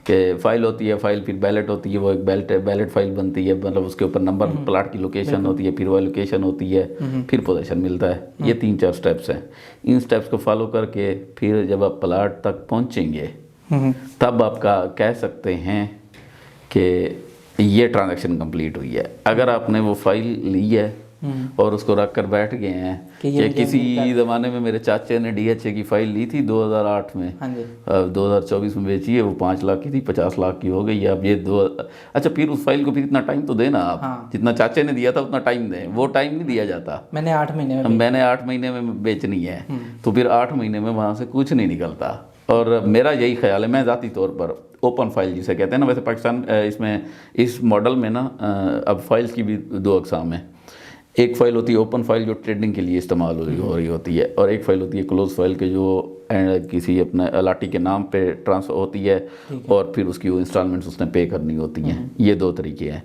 کہ فائل ہوتی ہے، فائل پھر بیلٹ ہوتی ہے، وہ ایک بیلٹ فائل بنتی ہے، مطلب اس کے اوپر نمبر پلاٹ کی لوکیشن ہوتی ہے، پھر وہ لوکیشن ہوتی ہے، پھر پوزیشن ملتا ہے. یہ 3-4 سٹیپس ہیں. ان سٹیپس کو فالو کر کے پھر جب آپ پلاٹ تک پہنچیں گے تب آپ کا کہہ سکتے ہیں کہ یہ ٹرانزیکشن کمپلیٹ ہوئی ہے. اگر آپ نے وہ فائل لی ہے اور اس کو رکھ کر بیٹھ گئے ہیں کہ کسی زمانے میں میرے چاچے نے DHA کی فائل لی تھی 2008 میں، 2024 میں بیچی ہے، وہ 5 لاکھ کی تھی، 50 لاکھ کی ہو گئی اب یہ اچھا پھر اس فائل کو پھر اتنا ٹائم تو دینا آپ، جتنا چاچے نے دیا تھا اتنا ٹائم دیں، وہ ٹائم نہیں دیا جاتا۔ میں نے 8 مہینے میں بیچنی ہے، تو پھر 8 مہینے میں وہاں سے کچھ نہیں نکلتا۔ اور میرا یہی خیال ہے، میں ذاتی طور پر اوپن فائل جسے کہتے ہیں نا، ویسے پاکستان اس ماڈل میں نا اب فائلز کی بھی 2 اقسام ہیں۔ ایک فائل ہوتی ہے اوپن فائل جو ٹریڈنگ کے لیے استعمال ہو رہی ہوتی ہے، اور ایک فائل ہوتی ہے کلوز فائل کے جو کسی اپنے الاٹی کے نام پہ ٹرانسفر ہوتی ہے اور پھر اس کی وہ انسٹالمنٹس اس نے پے کرنی ہوتی ہیں۔ یہ 2 طریقے ہیں۔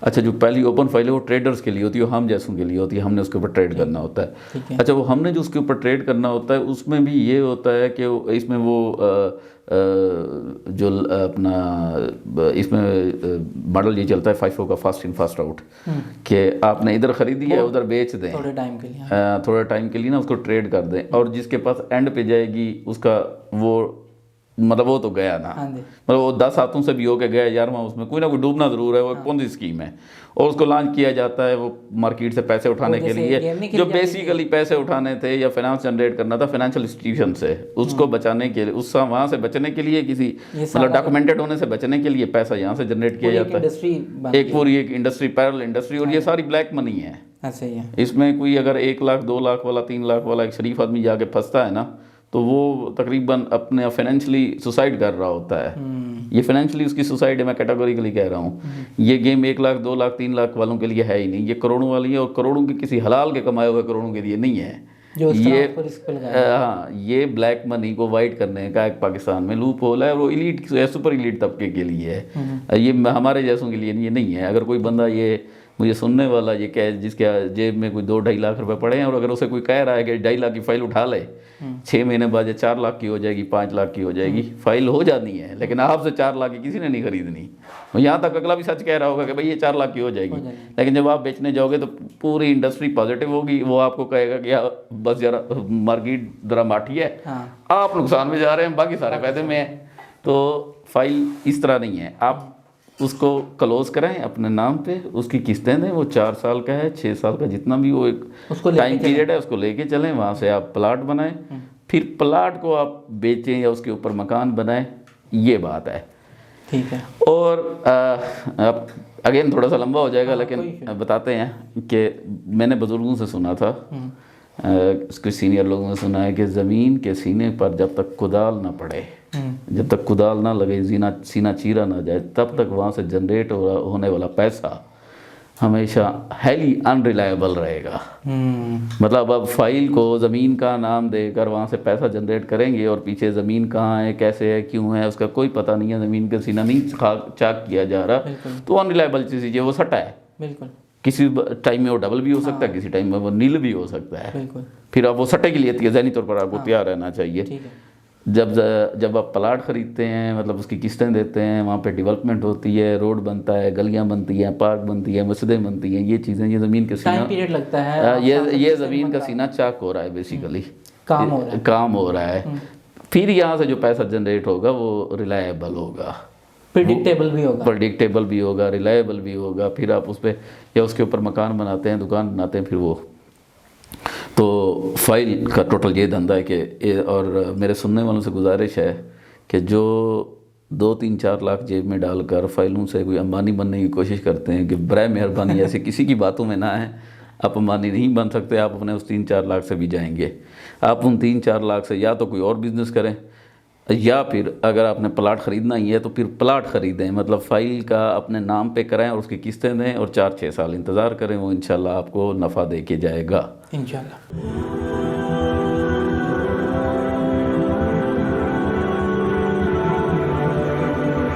اچھا جو پہلی اوپن فائل ہے وہ ٹریڈرز کے لیے ہوتی ہے، ہم جیسوں کے لیے ہوتی ہے، ہم نے اس کے اوپر ٹریڈ کرنا ہوتا ہے۔ اچھا وہ ہم نے جو اس کے اوپر ٹریڈ کرنا ہوتا ہے اس میں بھی یہ ہوتا ہے کہ اس میں وہ جو اپنا اس میں ماڈل یہ چلتا ہے FIFO کا فاسٹ ان فاسٹ آؤٹ، کہ آپ نے ادھر خریدی ہے ادھر بیچ دیں تھوڑے ٹائم کے لیے نا، اس کو ٹریڈ کر دیں، اور جس کے پاس اینڈ پہ جائے گی اس کا وہ مطلب وہ تو گیا نا، مطلب وہ 10 ہاتھوں سے بھی ہو کے گیا، 11واں اس میں کوئی نہ کوئی ڈوبنا ضرور ہے، وہ ایک پونزی اسکیم ہے، اور اس کو لانچ کیا جاتا ہے وہ مارکیٹ سے پیسے اٹھانے کے لیے، جو بیسیکلی پیسے اٹھانے تھے یا فائنانس جنریٹ کرنا تھا فائنینشیل انسٹیٹیوشن سے، اس کو بچانے کے لیے، اس وہاں سے بچنے کے لیے، کسی مطلب ڈاکومنٹڈ ہونے سے بچنے کے لیے پیسہ یہاں سے جنریٹ کیا جاتا ہے، ایک پوری ایک انڈسٹری، پیرل انڈسٹری، اور یہ ساری بلیک منی ہے۔ اس میں کوئی اگر 1 لاکھ 2 لاکھ والا 3 لاکھ والا ایک شریف آدمی جا کے پھنستا ہے نا، تو وہ تقریباً اپنے فائنینشلی سوسائڈ کر رہا ہوتا ہے۔ یہ فائنینشلی اس کی سوسائڈ ہے، میں کیٹاگوریکلی کہہ رہا ہوں۔ یہ گیم 1 لاکھ 2 لاکھ 3 لاکھ والوں کے لیے ہے ہی نہیں، یہ کروڑوں والی ہے، اور کروڑوں کے کسی حلال کے کمائے ہوئے کروڑوں کے لیے نہیں ہے۔ یہ بلیک منی کو وائٹ کرنے کا ایک پاکستان میں لوپ ہول ہے، اور وہ ایلیٹ سپر ایلیٹ طبقے کے لیے ہے، یہ ہمارے جیسوں کے لیے یہ نہیں ہے۔ اگر کوئی بندہ یہ مجھے سننے والا یہ کہ جس کے جیب میں کوئی 2-2.5 لاکھ روپے پڑے ہیں، اور اگر اسے کوئی کہہ رہا ہے کہ 2.5 لاکھ کی فائل اٹھا لے، 6 مہینے بعد یہ 4 لاکھ کی ہو جائے گی، 5 لاکھ کی ہو جائے گی، فائل ہو جانی ہے، لیکن آپ سے 4 لاکھ کی کسی نے نہیں خریدنی۔ یہاں تک اگلا بھی سچ کہہ رہا ہوگا کہ بھائی یہ 4 لاکھ کی ہو جائے گی، لیکن جب آپ بیچنے جاؤ گے تو پوری انڈسٹری پازیٹیو ہوگی، وہ آپ کو کہے گا کہ بس ذرا مارکیٹ ذرا ماٹھی ہے، آپ نقصان میں جا رہے ہیں، باقی سارے فائدے میں ہیں۔ تو فائل اس طرح نہیں ہے، آپ اس کو کلوز کریں اپنے نام پہ، اس کی قسطیں دیں، وہ 4 سال کا ہے 6 سال کا جتنا بھی وہ ایک ٹائم پیریڈ ہے، اس کو لے کے چلیں، وہاں سے آپ پلاٹ بنائیں، پھر پلاٹ کو آپ بیچیں یا اس کے اوپر مکان بنائیں، یہ بات ہے۔ ٹھیک ہے۔ اور اب اگین تھوڑا سا لمبا ہو جائے گا، لیکن بتاتے ہیں کہ میں نے بزرگوں سے سنا تھا، کچھ سینئر لوگوں نے سنا ہے کہ زمین کے سینے پر جب تک کدال نہ پڑے، جب تک کدال نہ لگے، سینہ چیرا نہ جائے، تب تک وہاں سے جنریٹ ہونے والا پیسہ ہمیشہ ہیلی انریلائبل رہے گا۔ مطلب اب فائل کو زمین کا نام دے کر وہاں سے پیسہ جنریٹ کریں گے، اور پیچھے زمین کہاں ہے، کیسے ہے، کیوں ہے، اس کا کوئی پتہ نہیں ہے، زمین کا سینہ نہیں چاک کیا جا رہا، تو انریلائبل چیز ہے، وہ سٹا ہے۔ بالکل، کسی ٹائم میں وہ ڈبل بھی ہو سکتا ہے، کسی ٹائم میں وہ نیل بھی ہو سکتا ہے۔ پھر آپ وہ سٹے کے لیے ذہنی طور پر آپ کو تیار رہنا چاہیے۔ جب آپ پلاٹ خریدتے ہیں، مطلب اس کی قسطیں دیتے ہیں، وہاں پہ ڈیولپمنٹ ہوتی ہے، روڈ بنتا ہے، گلیاں بنتی ہیں، پارک بنتی ہیں، مسجدیں بنتی ہیں، یہ چیزیں، یہ زمین کا سینہ، ٹائم پیریڈ لگتا ہے، یہ زمین کا سینہ چاک ہو رہا ہے، بیسیکلی کام ہو رہا ہے۔ پھر یہاں سے جو پیسہ جنریٹ ہوگا وہ ریلائبل ہوگا، پریڈکٹیبل بھی ہوگا، ریلائبل بھی ہوگا۔ پھر آپ اس پہ یا اس کے اوپر مکان بناتے ہیں، دکان بناتے ہیں، پھر وہ تو فائل کا ٹوٹل یہ دھندا ہے کہ، اور میرے سننے والوں سے گزارش ہے کہ جو 2-3-4 لاکھ جیب میں ڈال کر فائلوں سے کوئی امبانی بننے کی کوشش کرتے ہیں، کہ برائے مہربانی ایسے کسی کی باتوں میں نہ آئیں، آپ امبانی نہیں بن سکتے، آپ اپنے اس 3-4 لاکھ سے بھی جائیں گے۔ آپ ان 3-4 لاکھ سے یا تو کوئی اور بزنس کریں، یا پھر اگر آپ نے پلاٹ خریدنا ہی ہے تو پھر پلاٹ خریدیں، مطلب فائل کا اپنے نام پہ کریں اور اس کی قسطیں دیں، اور 4-6 سال انتظار کریں، وہ انشاءاللہ آپ کو نفع دے کے جائے گا انشاءاللہ۔